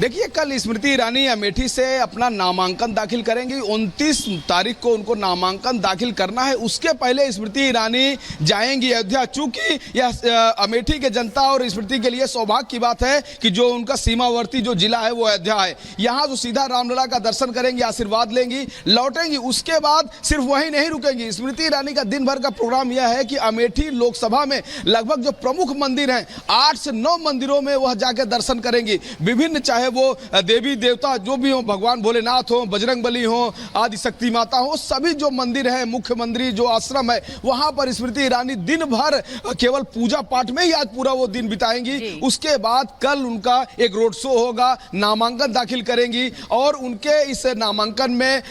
देखिए, कल स्मृति ईरानी अमेठी से अपना नामांकन दाखिल करेंगी। 29 तारीख को उनको नामांकन दाखिल करना है। उसके पहले स्मृति ईरानी जाएंगी अयोध्या। चूंकि यह अमेठी के जनता और स्मृति के लिए सौभाग्य की बात है कि जो उनका सीमावर्ती जो जिला है वो अयोध्या है। यहाँ जो सीधा रामलला का दर्शन करेंगी, आशीर्वाद लेंगी, लौटेंगी। उसके बाद सिर्फ वहीं नहीं रुकेंगी। स्मृति ईरानी का दिन भर का प्रोग्राम यह है कि अमेठी लोकसभा में लगभग जो प्रमुख मंदिर हैं 8 से 9 मंदिरों में वह जाकर दर्शन करेंगी। विभिन्न, चाहे वो देवी देवता जो भी हो, भगवान भोलेनाथ हो, बजरंगबली हो, आदि शक्ति माता हो, सभी जो मंदिर है, मुख्य मंदिर जो आश्रम है, वहां पर स्मृति ईरानी दिन भर केवल पूजा पाठ में ही आज पूरा वो दिन बिताएंगी। उसके बाद कल उनका एक रोड शो होगा, नामांकन दाखिल करेंगी और उनके इस नामांकन में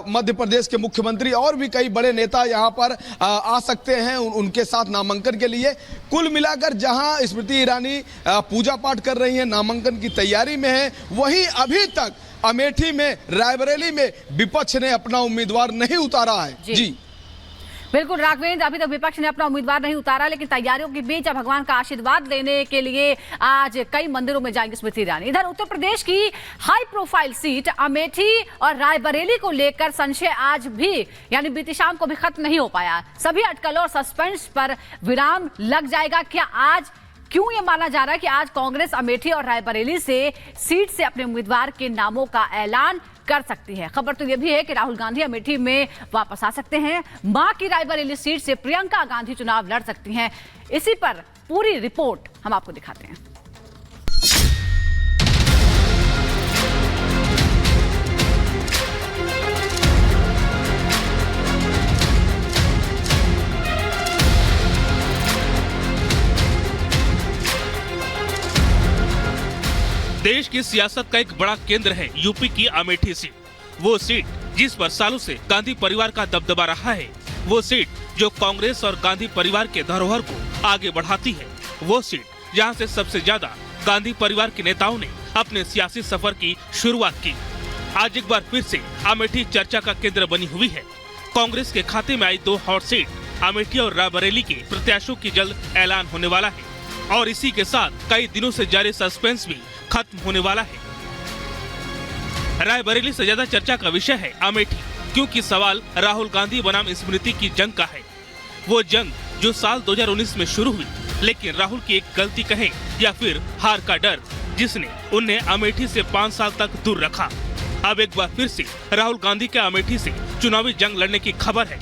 मध्य प्रदेश के मुख्यमंत्री और भी कई बड़े नेता यहां पर आ सकते हैं उनके साथ नामांकन के लिए। कुल मिलाकर जहां स्मृति ईरानी पूजा पाठ कर रही हैं, नामांकन की तैयारी में है, वहीं अभी तक अमेठी में, रायबरेली में विपक्ष ने अपना उम्मीदवार नहीं उतारा है। जी बिल्कुल राघवेंद्र, अभी तक विपक्ष ने अपना उम्मीदवार नहीं उतारा, लेकिन तैयारियों के बीच अब भगवान का आशीर्वाद लेने के लिए आज कई मंदिरों में जाएंगे स्मृति ईरानी। इधर उत्तर प्रदेश की हाई प्रोफाइल सीट अमेठी और रायबरेली को लेकर संशय आज भी, यानी बीती शाम को भी खत्म नहीं हो पाया। सभी अटकलों और सस्पेंस पर विराम लग जाएगा। क्या आज, क्यों ये माना जा रहा है कि आज कांग्रेस अमेठी और रायबरेली से सीट से अपने उम्मीदवार के नामों का ऐलान कर सकती है? खबर तो यह भी है कि राहुल गांधी अमेठी में वापस आ सकते हैं। मां की रायबरेली सीट से प्रियंका गांधी चुनाव लड़ सकती हैं। इसी पर पूरी रिपोर्ट हम आपको दिखाते हैं। देश की सियासत का एक बड़ा केंद्र है यूपी की अमेठी सीट। वो सीट जिस पर सालों से गांधी परिवार का दबदबा रहा है। वो सीट जो कांग्रेस और गांधी परिवार के धरोहर को आगे बढ़ाती है। वो सीट जहां से सबसे ज्यादा गांधी परिवार के नेताओं ने अपने सियासी सफर की शुरुआत की। आज एक बार फिर से अमेठी चर्चा का केंद्र बनी हुई है। कांग्रेस के खाते में आई 2 हॉट सीट अमेठी और रायबरेली के प्रत्याशियों की जल्द ऐलान होने वाला है और इसी के साथ कई दिनों से जारी सस्पेंस भी खत्म होने वाला है। रायबरेली से ज्यादा चर्चा का विषय है अमेठी, क्योंकि सवाल राहुल गांधी बनाम स्मृति की जंग का है। वो जंग जो साल 2019 में शुरू हुई, लेकिन राहुल की एक गलती कहे या फिर हार का डर, जिसने उन्हें अमेठी से 5 साल तक दूर रखा। अब एक बार फिर से राहुल गांधी के अमेठी से चुनावी जंग लड़ने की खबर है।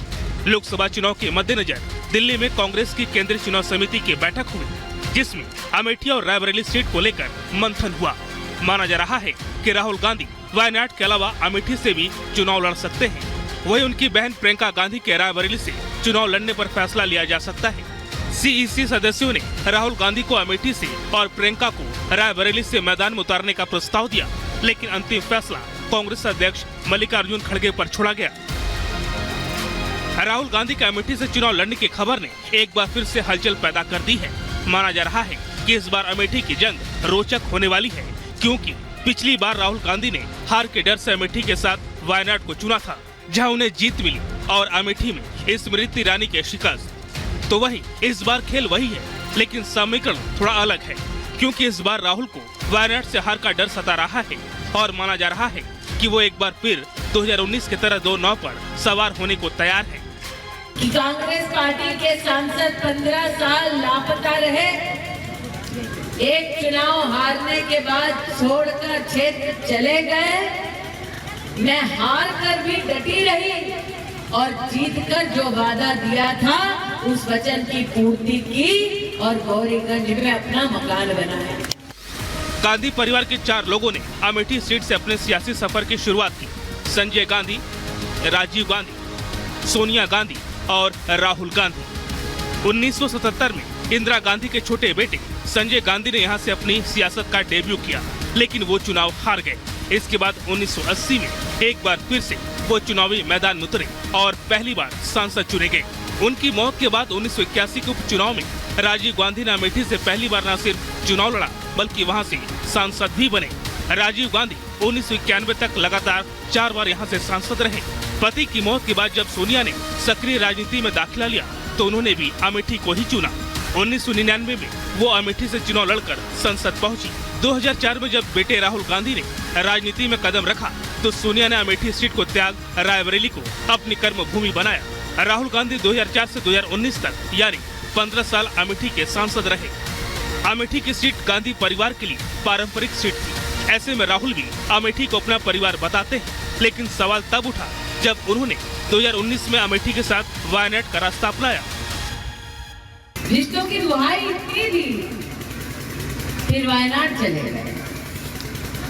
लोकसभा चुनाव के मद्देनजर दिल्ली में कांग्रेस की केंद्रीय चुनाव समिति की बैठक हुई, जिसमें अमेठी और रायबरेली सीट को लेकर मंथन हुआ। माना जा रहा है कि राहुल गांधी वायनाड के अलावा अमेठी से भी चुनाव लड़ सकते हैं। वहीं उनकी बहन प्रियंका गांधी के रायबरेली से चुनाव लड़ने पर फैसला लिया जा सकता है। सीईसी सदस्यों ने राहुल गांधी को अमेठी से और प्रियंका को रायबरेली से मैदान में उतारने का प्रस्ताव दिया, लेकिन अंतिम फैसला कांग्रेस अध्यक्ष मल्लिकार्जुन खड़गे पर छोड़ा गया। राहुल गांधी के अमेठी से चुनाव लड़ने की खबर ने एक बार फिर से हलचल पैदा कर दी है। माना जा रहा है कि इस बार अमेठी की जंग रोचक होने वाली है, क्योंकि पिछली बार राहुल गांधी ने हार के डर से अमेठी के साथ वायनाड को चुना था, जहां उन्हें जीत मिली, और अमेठी में स्मृति ईरानी के शिकस्त। तो वही इस बार खेल वही है, लेकिन समीकरण थोड़ा अलग है, क्योंकि इस बार राहुल को वायनाड से हार का डर सता रहा है और माना जा रहा है कि वो एक बार फिर 2019 की तरह 2 नाव पर सवार होने को तैयार है। कांग्रेस पार्टी के सांसद 15 साल लापता रहे, एक चुनाव हारने के बाद छोड़कर क्षेत्र चले गए। मैं हार कर भी डटी रही और जीतकर जो वादा दिया था उस वचन की पूर्ति की और गौरीगंज में अपना मकान बनाया। गांधी परिवार के 4 लोगों ने अमेठी सीट से अपने सियासी सफर की शुरुआत की। संजय गांधी, राजीव गांधी, सोनिया गांधी और राहुल गांधी। 1977 में इंदिरा गांधी के छोटे बेटे संजय गांधी ने यहां से अपनी सियासत का डेब्यू किया, लेकिन वो चुनाव हार गए। इसके बाद 1980 में एक बार फिर से वो चुनावी मैदान में उतरे और पहली बार सांसद चुने गए। उनकी मौत के बाद 1981 के उपचुनाव में राजीव गांधी ने अमेठी से पहली बार न सिर्फ चुनाव लड़ा, बल्कि वहां से सांसद भी बने। राजीव गांधी 1991 तक लगातार 4 बार यहां से सांसद रहे। पति की मौत के बाद जब सोनिया ने सक्रिय राजनीति में दाखिला लिया, तो उन्होंने भी अमेठी को ही चुना। 1999 में वो अमेठी से चुनाव लड़कर संसद पहुंची। 2004 में जब बेटे राहुल गांधी ने राजनीति में कदम रखा तो सोनिया ने अमेठी सीट को त्याग रायबरेली को अपनी कर्म भूमि बनाया। राहुल गांधी 2004 से 2019 तक यानी 15 साल अमेठी के सांसद रहे। अमेठी की सीट गांधी परिवार के लिए पारंपरिक सीट थी। ऐसे में राहुल भी अमेठी को अपना परिवार बताते हैं, लेकिन सवाल तब उठा जब उन्होंने 2019 में अमेठी के साथ वायनाड का रास्ता अपनाया। रिश्तों की दुहाई इतनी दी, फिर वायनाड चले गए।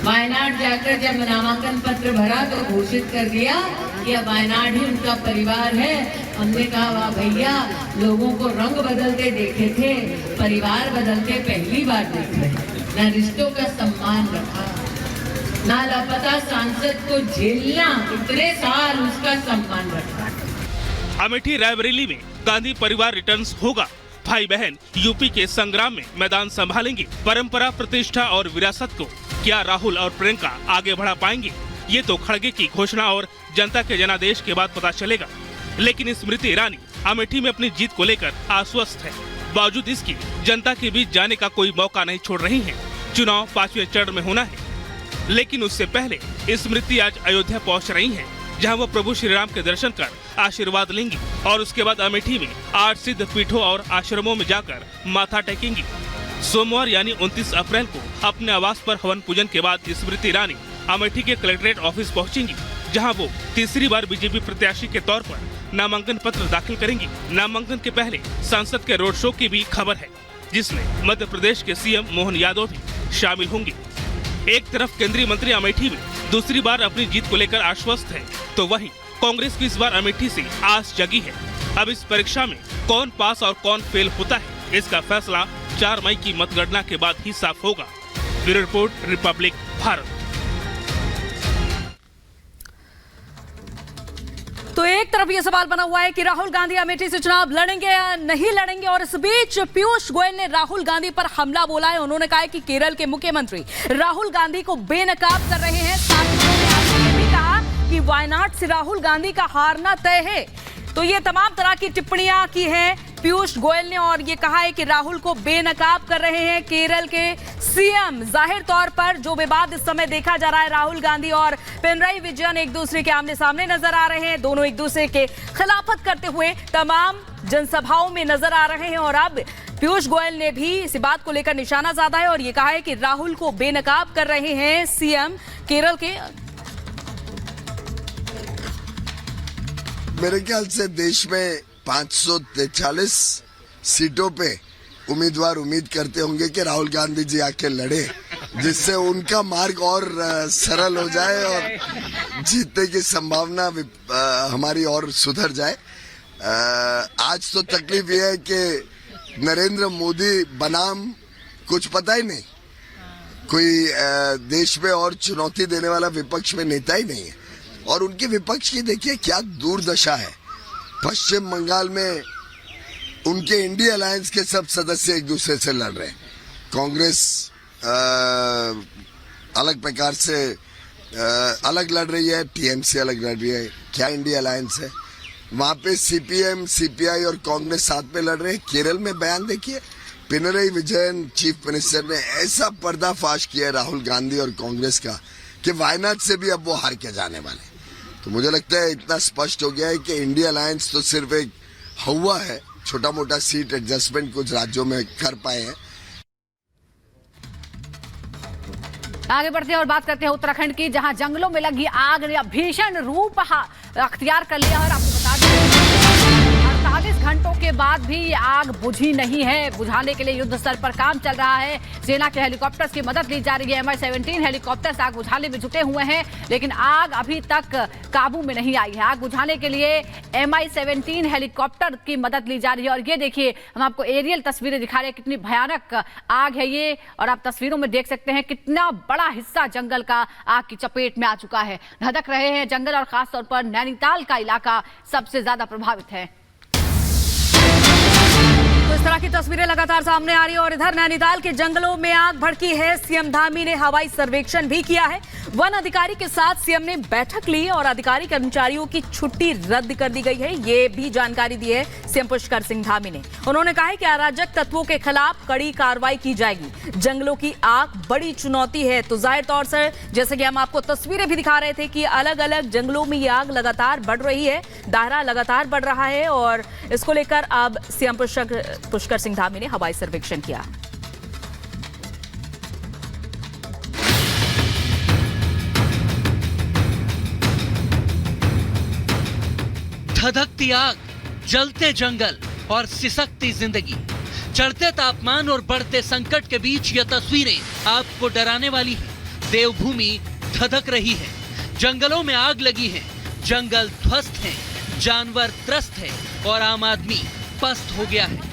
वायनाड जाकर जब नामांकन पत्र भरा तो घोषित कर दिया कि अब वायनाड ही उनका परिवार है। हमने कहा वाह भैया, लोगों को रंग बदलते देखे थे, परिवार बदलते पहली बार देख रहे। न रिश्तों का सम्मान रखा, न लापता सांसद को झेलना, इतने साल उसका सम्मान रखा। अमेठी रायबरेली में गांधी परिवार रिटर्न्स होगा। भाई बहन यूपी के संग्राम में मैदान संभालेंगे। परंपरा, प्रतिष्ठा और विरासत को क्या राहुल और प्रियंका आगे बढ़ा पाएंगे? ये तो खड़गे की घोषणा और जनता के जनादेश के बाद पता चलेगा। लेकिन स्मृति ईरानी अमेठी में अपनी जीत को लेकर आश्वस्त है। बावजूद इसकी जनता के बीच जाने का कोई मौका नहीं छोड़ रही हैं। चुनाव 5वें चरण में होना है, लेकिन उससे पहले स्मृति आज अयोध्या पहुंच रही हैं, जहां वो प्रभु श्री राम के दर्शन कर आशीर्वाद लेंगी और उसके बाद अमेठी में 8 सिद्ध पीठों और आश्रमों में जाकर माथा टेकेंगी। सोमवार यानी 29 अप्रैल को अपने आवास पर हवन पूजन के बाद स्मृति ईरानी अमेठी के कलेक्ट्रेट ऑफिस पहुंचेंगी, जहां वो तीसरी बार बीजेपी प्रत्याशी के तौर पर नामांकन पत्र दाखिल करेंगी। नामांकन के पहले सांसद के रोड शो की भी खबर है, जिसमें मध्य प्रदेश के सीएम मोहन यादव भी शामिल होंगे। एक तरफ केंद्रीय मंत्री अमेठी में दूसरी बार अपनी जीत को लेकर आश्वस्त है, तो वहीं कांग्रेस की इस बार अमेठी से आस जगी है। अब इस परीक्षा में कौन पास और कौन फेल होता है, इसका फैसला 4 मई की मतगणना के बाद ही साफ होगा। Bureau report, Republic Bharat. तो एक तरफ ये सवाल बना हुआ है कि राहुल गांधी अमेठी से चुनाव लड़ेंगे या नहीं लड़ेंगे, और इस बीच पीयूष गोयल ने राहुल गांधी पर हमला बोला है। उन्होंने कहा है कि केरल के मुख्यमंत्री राहुल गांधी को बेनकाब कर रहे हैं। साथ ही उन्होंने ये भी कहा कि वायनाड से राहुल गांधी का हारना तय है। तो ये तमाम तरह की टिप्पणियां की हैं पीयूष गोयल ने, और ये कहा है कि राहुल को बेनकाब कर रहे हैं केरल के सीएम। जाहिर तौर पर जो विवाद इस समय देखा जा रहा है, राहुल गांधी और पिनराई विजयन एक दूसरे के आमने सामने नजर आ रहे हैं। दोनों एक दूसरे के खिलाफत करते हुए तमाम जनसभाओं में नजर आ रहे हैं। और अब पीयूष गोयल ने भी इस बात को लेकर निशाना साधा है और ये कहा है कि राहुल को बेनकाब कर रहे हैं सीएम केरल के। मेरे ख्याल से देश में 543 सीटों पे उम्मीदवार उम्मीद करते होंगे कि राहुल गांधी जी आके लड़े, जिससे उनका मार्ग और सरल हो जाए और जीतने की संभावना हमारी और सुधर जाए। आज तो तकलीफ ये है कि नरेंद्र मोदी बनाम कुछ पता ही नहीं, कोई देश में और चुनौती देने वाला विपक्ष में नेता ही नहीं है। और उनके विपक्ष की देखिए क्या दुर्दशा है। पश्चिम बंगाल में उनके इंडिया अलायंस के सब सदस्य एक दूसरे से लड़ रहे हैं। कांग्रेस अलग प्रकार से अलग लड़ रही है, टीएमसी अलग लड़ रही है। क्या इंडिया अलायंस है? वहां पे सीपीएम, सीपीआई और कांग्रेस साथ में लड़ रहे हैं। केरल में बयान देखिए, पिनराई विजयन चीफ मिनिस्टर ने ऐसा पर्दाफाश किया राहुल गांधी और कांग्रेस का कि वायनाड से भी अब वो हार के जाने वाले। तो मुझे लगता है इतना स्पष्ट हो गया है कि इंडिया अलायंस तो सिर्फ एक हवा है, छोटा मोटा सीट एडजस्टमेंट कुछ राज्यों में कर पाए हैं। आगे बढ़ते हैं और बात करते हैं उत्तराखंड की, जहां जंगलों में लगी आग ने भीषण रूप अख्तियार कर लिया है। आपको बता दें 48 घंटों के बाद भी आग बुझी नहीं है। बुझाने के लिए युद्ध स्तर पर काम चल रहा है। सेना के हेलीकॉप्टर्स की मदद ली जा रही है। MI-17 हेलीकॉप्टर्स आग बुझाने में जुटे हुए हैं, लेकिन आग अभी तक काबू में नहीं आई है। आग बुझाने के लिए MI-17 हेलीकॉप्टर की मदद ली जा रही है। और ये देखिए, हम आपको एरियल तस्वीरें दिखा रहे हैं, कितनी भयानक आग है ये। और आप तस्वीरों में देख सकते हैं कितना बड़ा हिस्सा जंगल का आग की चपेट में आ चुका है। धधक रहे हैं जंगल, और खासतौर पर नैनीताल का इलाका सबसे ज्यादा प्रभावित है। तो इस तरह की तस्वीरें लगातार सामने आ रही है और इधर नैनीताल के जंगलों में आग भड़की है। सीएम धामी ने हवाई सर्वेक्षण भी किया है। वन अधिकारी के साथ सीएम ने बैठक ली और अधिकारी कर्मचारियों की छुट्टी रद्द कर दी गई है। ये भी जानकारी दी है सीएम पुष्कर सिंह धामी ने। उन्होंने कहा है कि अराजक तत्वों के खिलाफ कड़ी कार्रवाई की जाएगी। जंगलों की आग बड़ी चुनौती है, तो जाहिर तौर से जैसे कि हम आपको तस्वीरें भी दिखा रहे थे कि अलग अलग जंगलों में ये आग लगातार बढ़ रही है, दायरा लगातार बढ़ रहा है और इसको लेकर अब सीएम पुष्कर सिंह धामी ने हवाई सर्वेक्षण किया। धधकती आग, जलते जंगल और सिसकती जिंदगी, चढ़ते तापमान और बढ़ते संकट के बीच ये तस्वीरें आपको डराने वाली हैं। देवभूमि धधक रही है, जंगलों में आग लगी है, जंगल ध्वस्त है, जानवर त्रस्त है और आम आदमी पस्त हो गया है।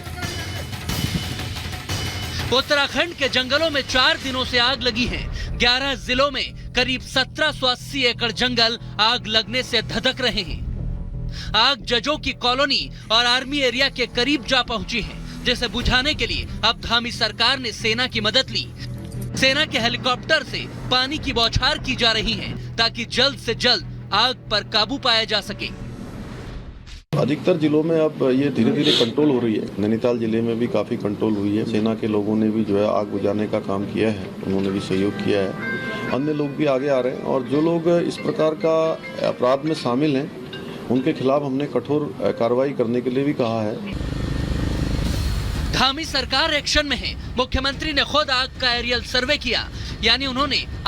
उत्तराखंड के जंगलों में 4 दिनों से आग लगी है। 11 जिलों में करीब 1780 एकड़ जंगल आग लगने से धधक रहे हैं। आग जजों की कॉलोनी और आर्मी एरिया के करीब जा पहुंची है, जिसे बुझाने के लिए अब धामी सरकार ने सेना की मदद ली। सेना के हेलीकॉप्टर से पानी की बौछार की जा रही है ताकि जल्द से जल्द आग पर काबू पाया जा सके। अधिकतर जिलों में अब ये धीरे धीरे कंट्रोल हो रही है। नैनीताल जिले में भी काफी कंट्रोल हुई है। सेना के लोगों ने भी जो है आग बुझाने का काम किया है, उन्होंने भी सहयोग किया है। अन्य लोग भी आगे आ रहे हैं और जो लोग इस प्रकार का अपराध में शामिल हैं उनके खिलाफ हमने कठोर कार्रवाई करने के लिए भी कहा है। धामी सरकार एक्शन में है। मुख्यमंत्री ने खुद आग का एरियल सर्वे किया, यानी उन्होंने